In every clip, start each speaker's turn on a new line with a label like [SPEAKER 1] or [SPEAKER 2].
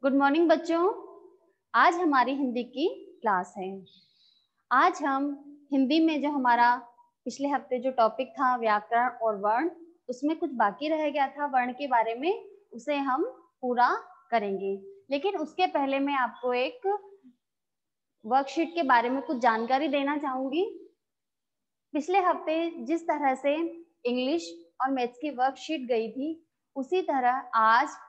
[SPEAKER 1] Good morning बच्चों। आज हमारी हिंदी की क्लास है। आज हम हिंदी में जो हमारा पिछले हफ्ते जो टॉपिक था व्याकरण और वर्ण, उसमें कुछ बाकी रह गया था वर्ण के बारे में, उसे हम पूरा करेंगे। लेकिन उसके पहले मैं आपको एक वर्कशीट के बारे में कुछ जानकारी देना चाहूंगी। पिछले हफ्ते जिस तरह से इंग्लिश और मैथ्स की वर्कशीट गई थी, उसी तरह आज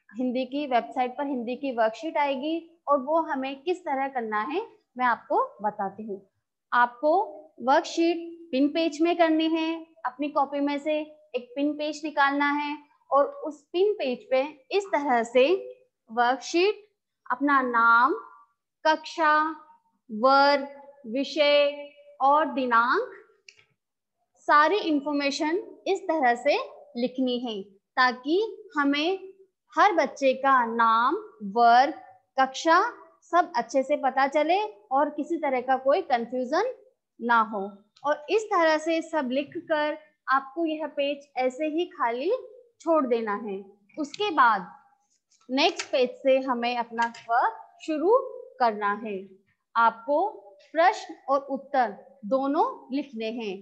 [SPEAKER 1] हिंदी की वेबसाइट पर हिंदी की वर्कशीट आएगी और वो हमें किस तरह करना है मैं आपको बताती हूँ। आपको वर्कशीट पिन पेज में करनी है। अपनी कॉपी में से एक पिन पेज निकालना है और उस पिन पेज पे इस तरह से वर्कशीट, अपना नाम, कक्षा, वर्ग, विषय और दिनांक, सारी इंफॉर्मेशन इस तरह से लिखनी है ताकि हमें हर बच्चे का नाम, वर्ग, कक्षा सब अच्छे से पता चले और किसी तरह का कोई कंफ्यूजन ना हो। और इस तरह से सब लिखकर आपको यह पेज ऐसे ही खाली छोड़ देना है। उसके बाद नेक्स्ट पेज से हमें अपना वर्क शुरू करना है। आपको प्रश्न और उत्तर दोनों लिखने हैं।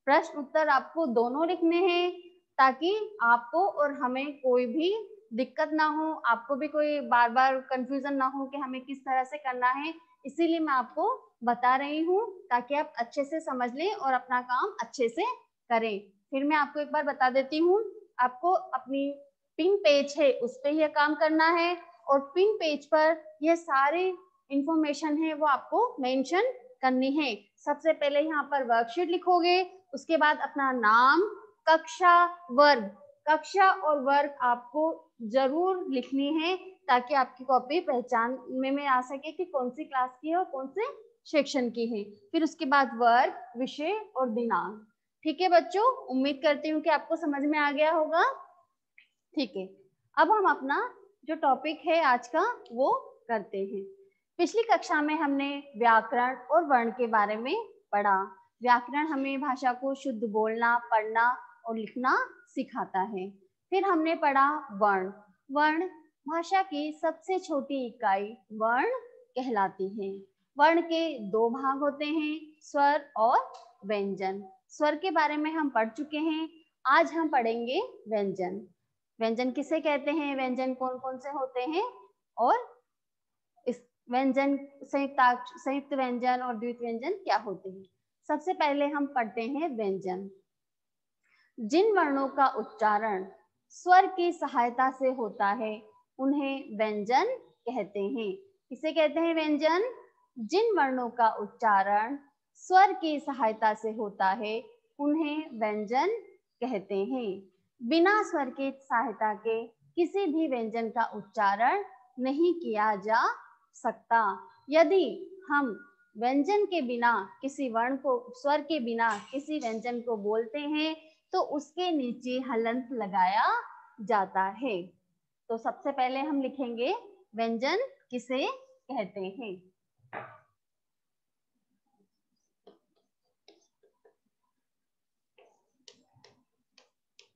[SPEAKER 1] प्रश्न उत्तर आपको दोनों लिखने हैं ताकि आपको और हमें कोई भी दिक्कत ना हो, आपको भी कोई बार बार कंफ्यूजन ना हो कि हमें किस तरह से करना है। इसीलिए मैं आपको बता रही हूँ ताकि आप अच्छे से समझ लें और अपना काम अच्छे से करें। फिर मैं आपको एक बार बता देती हूँ। आपको अपनी पिन पेज है उस पर यह काम करना है और पिन पेज पर यह सारे इंफॉर्मेशन है वो आपको मेंशन करनी है। सबसे पहले यहाँ पर वर्कशीट लिखोगे, उसके बाद अपना नाम, कक्षा, वर्ग। कक्षा और वर्ग आपको जरूर लिखनी है ताकि आपकी कॉपी पहचान में आ सके कि कौन सी क्लास की है और कौन से सेक्शन की है। फिर उसके बाद वर्ग, विषय और दिनांक। ठीक है बच्चों, उम्मीद करती हूँ कि आपको समझ में आ गया होगा। ठीक है, अब हम अपना जो टॉपिक है आज का वो करते हैं। पिछली कक्षा में हमने व्याकरण और वर्ण के बारे में पढ़ा। व्याकरण हमें भाषा को शुद्ध बोलना, पढ़ना और लिखना सिखाता है। फिर हमने पढ़ा वर्ण। वर्ण भाषा की सबसे छोटी इकाई वर्ण कहलाती है। वर्ण के दो भाग होते हैं, स्वर और व्यंजन। स्वर के बारे में हम पढ़ चुके हैं, आज हम पढ़ेंगे व्यंजन। व्यंजन किसे कहते हैं, व्यंजन कौन कौन से होते हैं और इस व्यंजन संयुक्त व्यंजन और द्वितीय व्यंजन क्या होते हैं। सबसे पहले हम पढ़ते हैं व्यंजन। जिन वर्णों का उच्चारण स्वर की सहायता से होता है उन्हें व्यंजन कहते हैं। किसे कहते हैं व्यंजन? जिन वर्णों का उच्चारण स्वर की सहायता से होता है उन्हें व्यंजन कहते हैं। बिना स्वर की सहायता के किसी भी व्यंजन का उच्चारण नहीं किया जा सकता। यदि हम व्यंजन के बिना किसी वर्ण को, स्वर के बिना किसी व्यंजन को बोलते हैं तो उसके नीचे हलंत लगाया जाता है। तो सबसे पहले हम लिखेंगे व्यंजन किसे कहते हैं।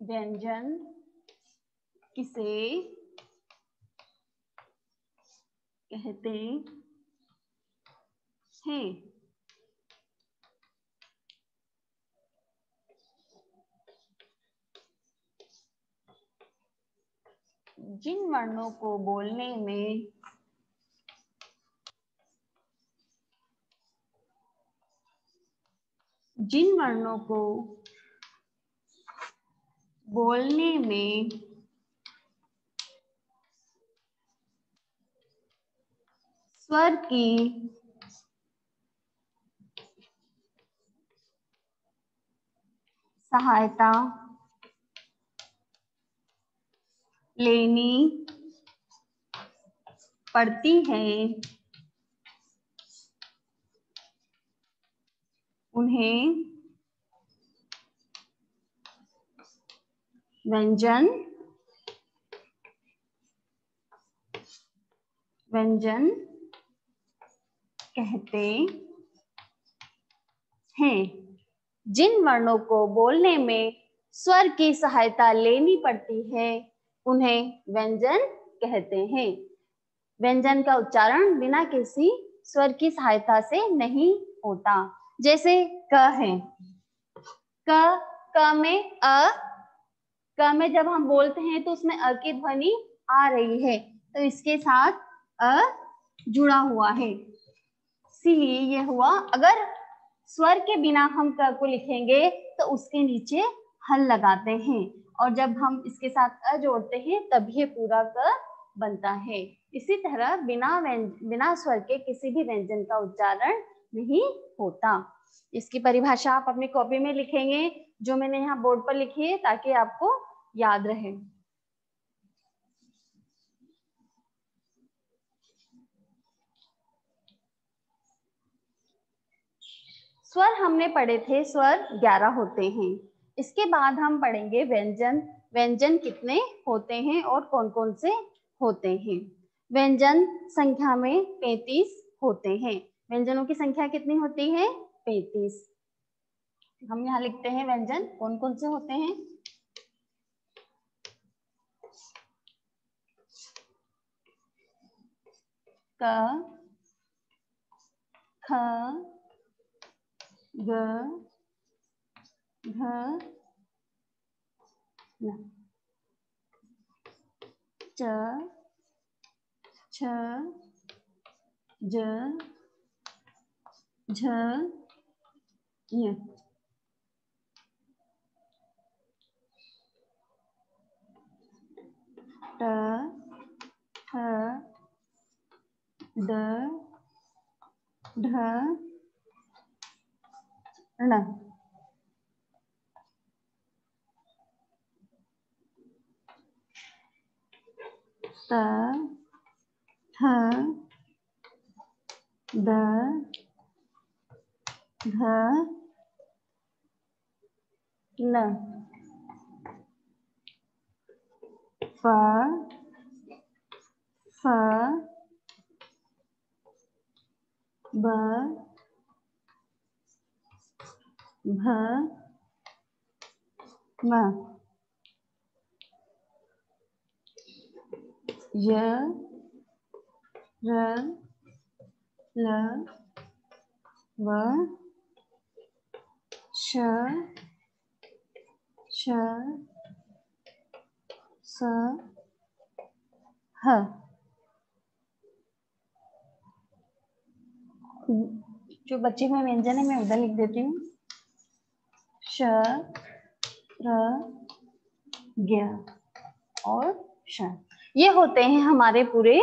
[SPEAKER 1] व्यंजन किसे कहते हैं। जिन वर्णों को बोलने में स्वर की सहायता लेनी पड़ती है उन्हें व्यंजन कहते हैं। जिन वर्णों को बोलने में स्वर की सहायता लेनी पड़ती है उन्हें व्यंजन कहते हैं। व्यंजन का उच्चारण बिना किसी स्वर की सहायता से नहीं होता। जैसे क है, क में क में जब हम बोलते हैं तो उसमें अ की ध्वनि आ रही है, तो इसके साथ अ जुड़ा हुआ है, इसीलिए ये हुआ। अगर स्वर के बिना हम क को लिखेंगे तो उसके नीचे हल लगाते हैं, और जब हम इसके साथ अ जोड़ते हैं तब ये पूरा क बनता है। इसी तरह बिना स्वर के किसी भी व्यंजन का उच्चारण नहीं होता। इसकी परिभाषा आप अपनी कॉपी में लिखेंगे, जो मैंने यहाँ बोर्ड पर लिखी है, ताकि आपको याद रहे। स्वर हमने पढ़े थे, स्वर 11 होते हैं। इसके बाद हम पढ़ेंगे व्यंजन। व्यंजन कितने होते हैं और कौन कौन से होते हैं। व्यंजन संख्या में 35 होते हैं। व्यंजनों की संख्या कितनी होती है? 35। हम यहाँ लिखते हैं व्यंजन कौन कौन से होते हैं। क, ख, ग, घ, न, च, छ, ज, झ, ञ। ट, ठ, ड, ढ, ण। त, थ, द, ध, न। फ, फ, ब, भ, म। य, र, ल, व, श, श, स, ह। जो बच्चे में व्यंजन है मैं उधर लिख देती हूँ। श, र, ज्ञ और श। ये होते हैं हमारे पूरे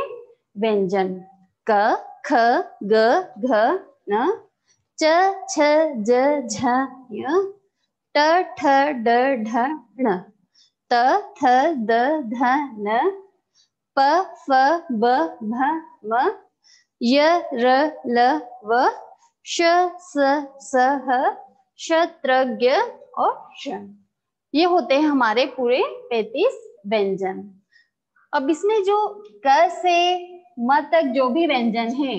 [SPEAKER 1] व्यंजन। क, ख, ग, घ, न, च, छ, ज, झ, ञ, ट, ठ, ड, ढ, ण, त, थ, द, ध, न, प, फ, ब, भ, म, य, र, ल, व, श, स, ह, श, त्र, ज्ञ और श। ये होते हैं हमारे पूरे 35 व्यंजन। अब इसमें जो क से म तक जो भी व्यंजन है,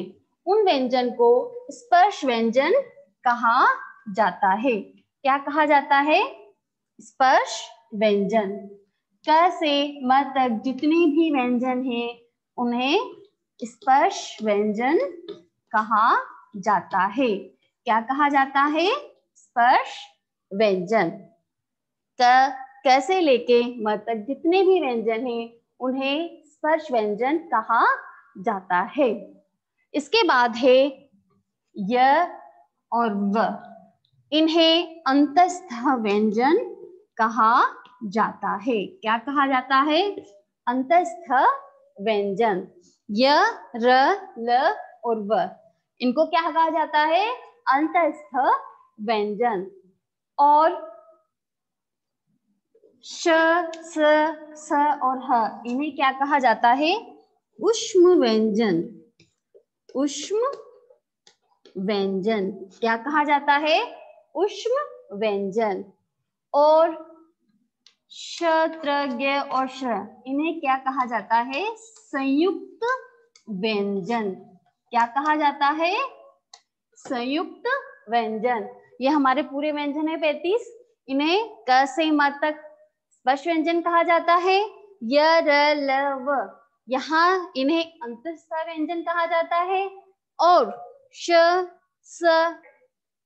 [SPEAKER 1] उन व्यंजन को स्पर्श व्यंजन कहा जाता है। क्या कहा जाता है? स्पर्श व्यंजन। क से म तक जितने भी व्यंजन हैं, उन्हें स्पर्श व्यंजन कहा जाता है। क्या कहा जाता है? स्पर्श व्यंजन। कैसे लेके म तक जितने भी व्यंजन हैं, उन्हें स्पर्श व्यंजन कहा जाता है। इसके बाद है य और व। इन्हें अंतस्थ व्यंजन कहा जाता है। क्या कहा जाता है? अंतस्थ व्यंजन। य, र, ल और व, इनको क्या कहा जाता है? अंतस्थ व्यंजन। और श, स और ह, इन्हें क्या कहा जाता है? ऊष्म व्यंजन। ऊष्म व्यंजन। क्या कहा जाता है? ऊष्म व्यंजन। और श, त्र, ज्ञ और श, इन्हें क्या कहा जाता है? संयुक्त व्यंजन। क्या कहा जाता है? संयुक्त व्यंजन। ये हमारे पूरे व्यंजन है 35। इन्हें क से म तक स्पर्श व्यंजन कहा जाता है। य, र, ल, व, यहाँ इन्हें अंतस्थ व्यंजन कहा जाता है और श,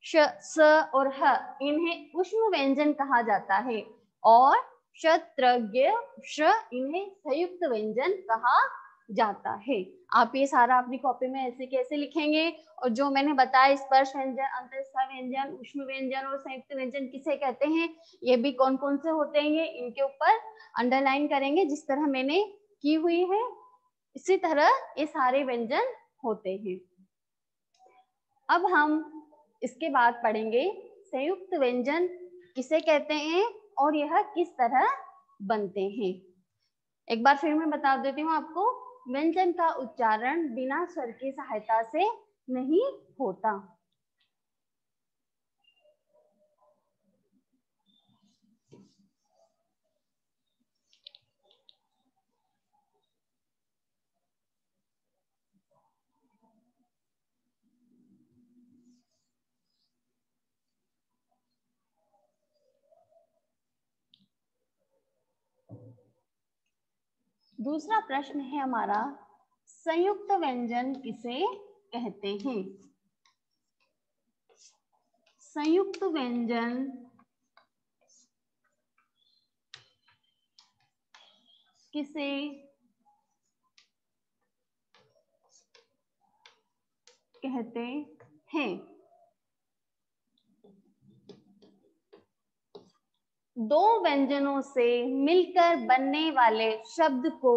[SPEAKER 1] स और ह इन्हें ऊष्म व्यंजन कहा जाता है और श, त्र, ज्ञ, श इन्हें संयुक्त व्यंजन कहा जाता है। आप ये सारा अपनी कॉपी में ऐसे कैसे लिखेंगे, और जो मैंने बताया स्पर्श व्यंजन, अंतस्थ व्यंजन, ऊष्म व्यंजन और संयुक्त व्यंजन किसे कहते हैं, ये भी कौन कौन से होते हैं, इनके ऊपर अंडरलाइन करेंगे जिस तरह मैंने की हुई है। इसी तरह ये सारे व्यंजन होते हैं। अब हम इसके बाद पढ़ेंगे संयुक्त व्यंजन किसे कहते हैं और यह किस तरह बनते हैं। एक बार फिर मैं बता देती हूँ आपको, व्यंजन का उच्चारण बिना स्वर की सहायता से नहीं होता। दूसरा प्रश्न है हमारा, संयुक्त व्यंजन किसे कहते हैं। संयुक्त व्यंजन किसे कहते हैं। दो व्यंजनों से मिलकर बनने वाले शब्द को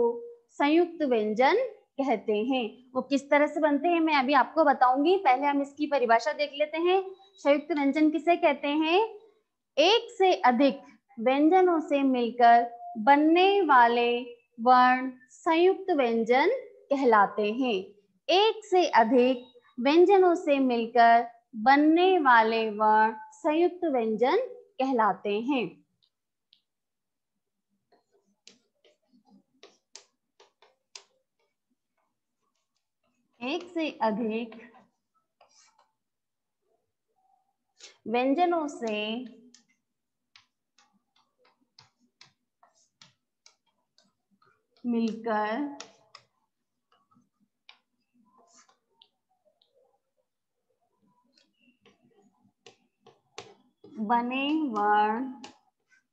[SPEAKER 1] संयुक्त व्यंजन कहते हैं। वो किस तरह से बनते हैं मैं अभी आपको बताऊंगी, पहले हम इसकी परिभाषा देख लेते हैं। संयुक्त व्यंजन किसे कहते हैं, एक से अधिक व्यंजनों से मिलकर बनने वाले वर्ण संयुक्त व्यंजन कहलाते हैं। एक से अधिक व्यंजनों से मिलकर बनने वाले वर्ण संयुक्त व्यंजन कहलाते हैं। एक से अधिक व्यंजनों से मिलकर बने वर्ण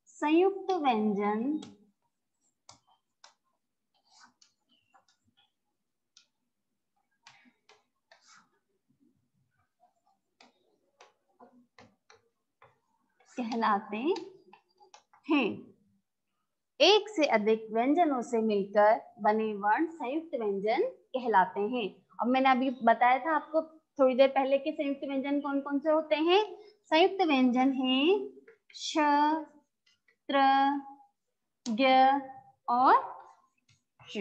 [SPEAKER 1] संयुक्त व्यंजन कहलाते हैं। एक से अधिक व्यंजनों से मिलकर बने वर्ण संयुक्त व्यंजन कहलाते हैं। अब मैंने अभी बताया था आपको थोड़ी देर पहले कि संयुक्त व्यंजन कौन कौन से होते हैं। संयुक्त व्यंजन हैं श, त्र, ज्ञ और श।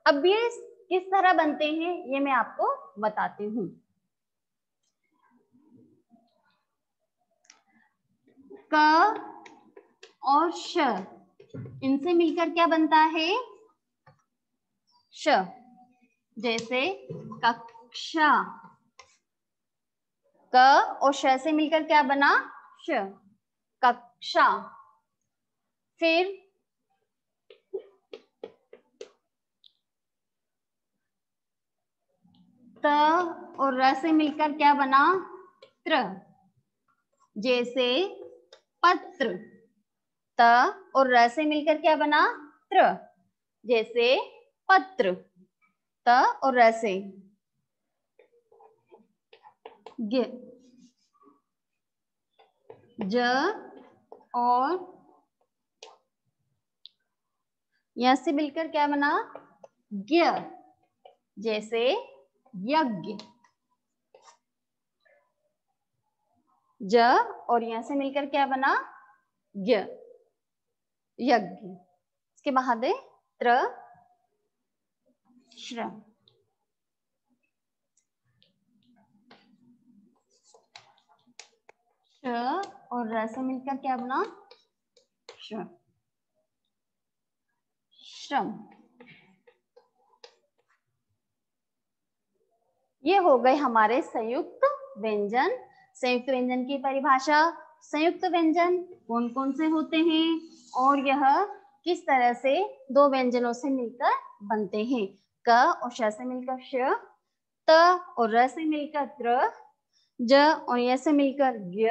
[SPEAKER 1] अब ये किस तरह बनते हैं ये मैं आपको बताती हूँ। क और श इनसे मिलकर क्या बनता है, श। जैसे कक्षा, क और श से मिलकर क्या बना, श, कक्षा। फिर त और र से मिलकर क्या बना, त्र। जैसे पत्र, त और र से मिलकर क्या बना, त्र। जैसे पत्र, त और र से ग, ज और यहां से मिलकर क्या बना, ज्ञ। जैसे यज्ञ, ज और यहां से मिलकर क्या बना, ज्ञ, यज्ञ। इसके बाद है त्र, श्र। श और र से मिलकर क्या बना, श्र, श्रम। ये हो गए हमारे संयुक्त व्यंजन। संयुक्त व्यंजन की परिभाषा, संयुक्त व्यंजन कौन कौन से होते हैं और यह किस तरह से दो व्यंजनों से मिलकर बनते हैं। क और श से मिलकर श, त और र से मिलकर त्र, ज और य से मिलकर ज्ञ,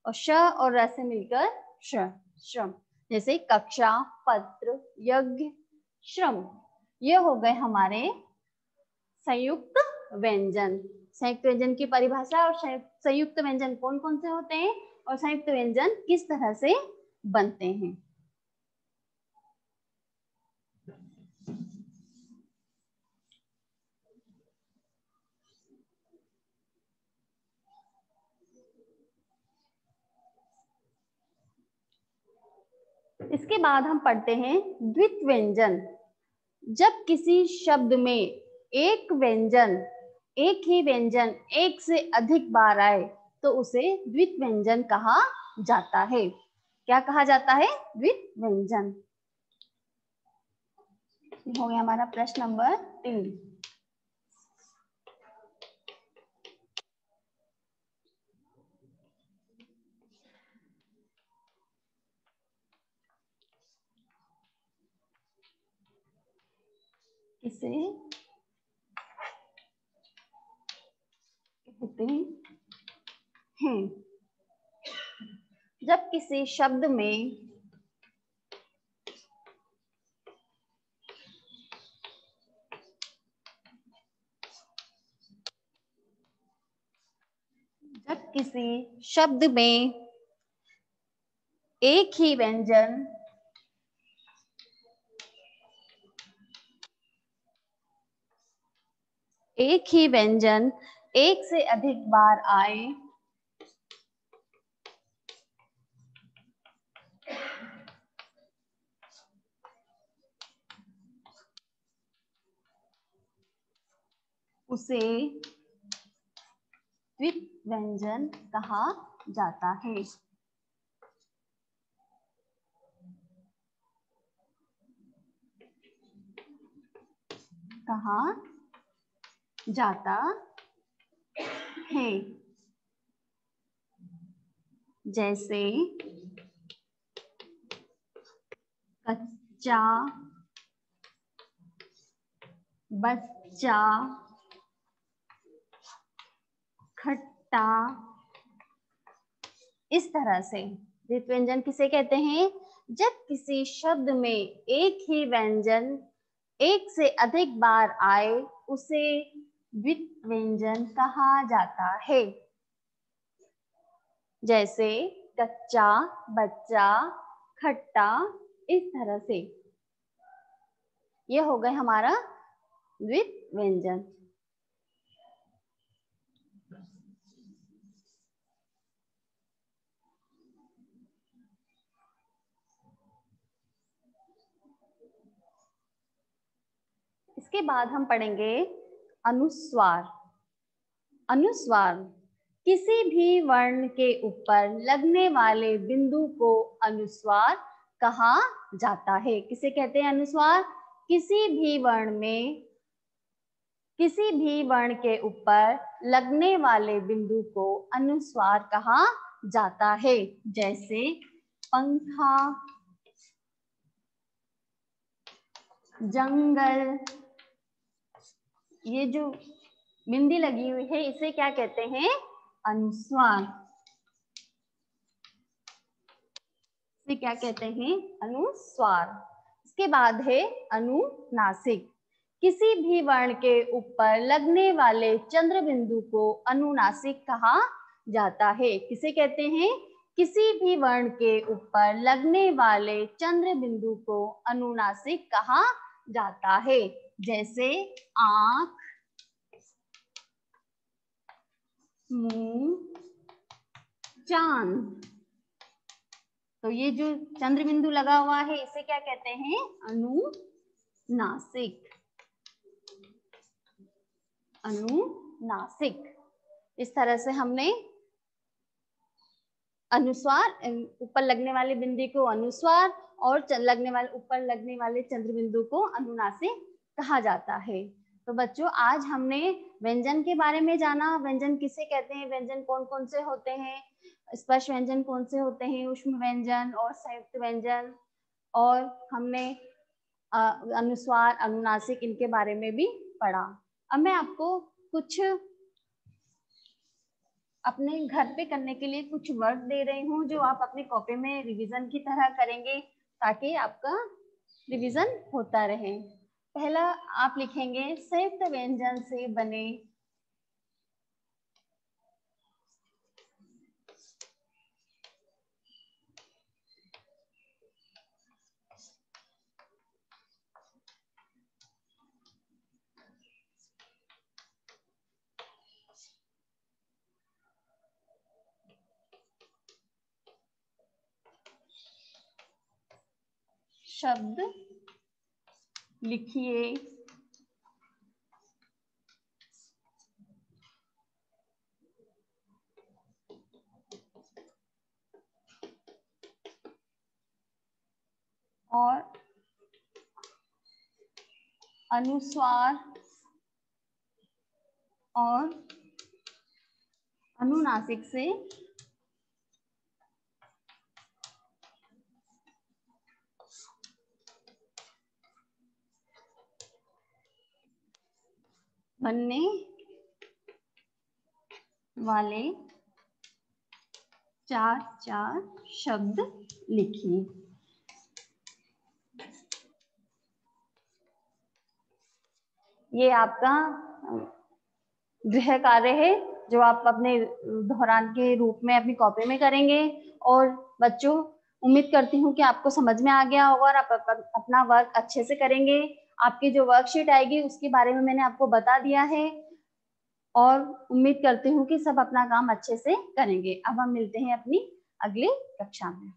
[SPEAKER 1] और श और र से मिलकर श, श्रम। जैसे कक्षा, पत्र, यज्ञ, श्रम। ये हो गए हमारे संयुक्त व्यंजन। संयुक्त व्यंजन की परिभाषा और संयुक्त व्यंजन कौन कौन से होते हैं और संयुक्त व्यंजन किस तरह से बनते हैं। इसके बाद हम पढ़ते हैं द्वित व्यंजन। जब किसी शब्द में एक व्यंजन, एक ही व्यंजन एक से अधिक बार आए तो उसे द्वित व्यंजन कहा जाता है। क्या कहा जाता है? द्वित व्यंजन। हो गया हमारा प्रश्न नंबर 3। इसे कहते हैं जब किसी शब्द में एक ही व्यंजन एक से अधिक बार आए उसे द्वित व्यंजन कहा जाता है। कहा जाता है। जैसे कच्चा, बच्चा, खट्टा। इस तरह से द्वित व्यंजन किसे कहते हैं? जब किसी शब्द में एक ही व्यंजन एक से अधिक बार आए उसे द्वित व्यंजन कहा जाता है। जैसे कच्चा, बच्चा, खट्टा। इस तरह से ये हो गए हमारा द्वित व्यंजन। इसके बाद हम पढ़ेंगे अनुस्वार। अनुस्वार किसी भी वर्ण के ऊपर लगने वाले बिंदु को अनुस्वार कहा जाता है। किसे कहते हैं अनुस्वार? किसी भी वर्ण के ऊपर लगने वाले बिंदु को अनुस्वार कहा जाता है। जैसे पंखा, जंगल। ये जो बिंदी लगी हुई है इसे क्या कहते हैं? अनुस्वार। इसे क्या कहते हैं? अनुस्वार। इसके बाद है अनुनासिक। किसी भी वर्ण के ऊपर लगने वाले चंद्र बिंदु को अनुनासिक कहा जाता है। किसे कहते हैं? किसी भी वर्ण के ऊपर लगने वाले चंद्र बिंदु को अनुनासिक कहा जाता है। जैसे आंख, मुंह, चांद। तो ये जो चंद्र बिंदु लगा हुआ है इसे क्या कहते हैं? अनुनासिक। अनुनासिक। इस तरह से हमने अनुस्वार, ऊपर लगने वाले बिंदु को अनुस्वार और ऊपर लगने वाले चंद्र बिंदु को अनुनासिक कहा जाता है। तो बच्चों आज हमने व्यंजन के बारे में जाना। व्यंजन किसे कहते हैं, व्यंजन कौन कौन से होते हैं, स्पर्श व्यंजन कौन से होते हैं, ऊष्म व्यंजन और संयुक्त व्यंजन। और हमने अनुस्वार, अनुनासिक, इनके बारे में भी पढ़ा। अब मैं आपको कुछ अपने घर पे करने के लिए कुछ वर्क दे रही हूँ जो आप अपनी कॉपी में रिवीजन की तरह करेंगे ताकि आपका रिवीजन होता रहे। पहला आप लिखेंगे संयुक्त व्यंजन से बने शब्द लिखिए। और अनुस्वार और अनुनासिक से बनने वाले 4 शब्द लिखिए। ये आपका गृह कार्य है जो आप अपने दोहरान के रूप में अपनी कॉपी में करेंगे। और बच्चों, उम्मीद करती हूँ कि आपको समझ में आ गया होगा और आप अपना वर्क अच्छे से करेंगे। आपकी जो वर्कशीट आएगी उसके बारे में मैंने आपको बता दिया है और उम्मीद करती हूँ कि सब अपना काम अच्छे से करेंगे। अब हम मिलते हैं अपनी अगली कक्षा में।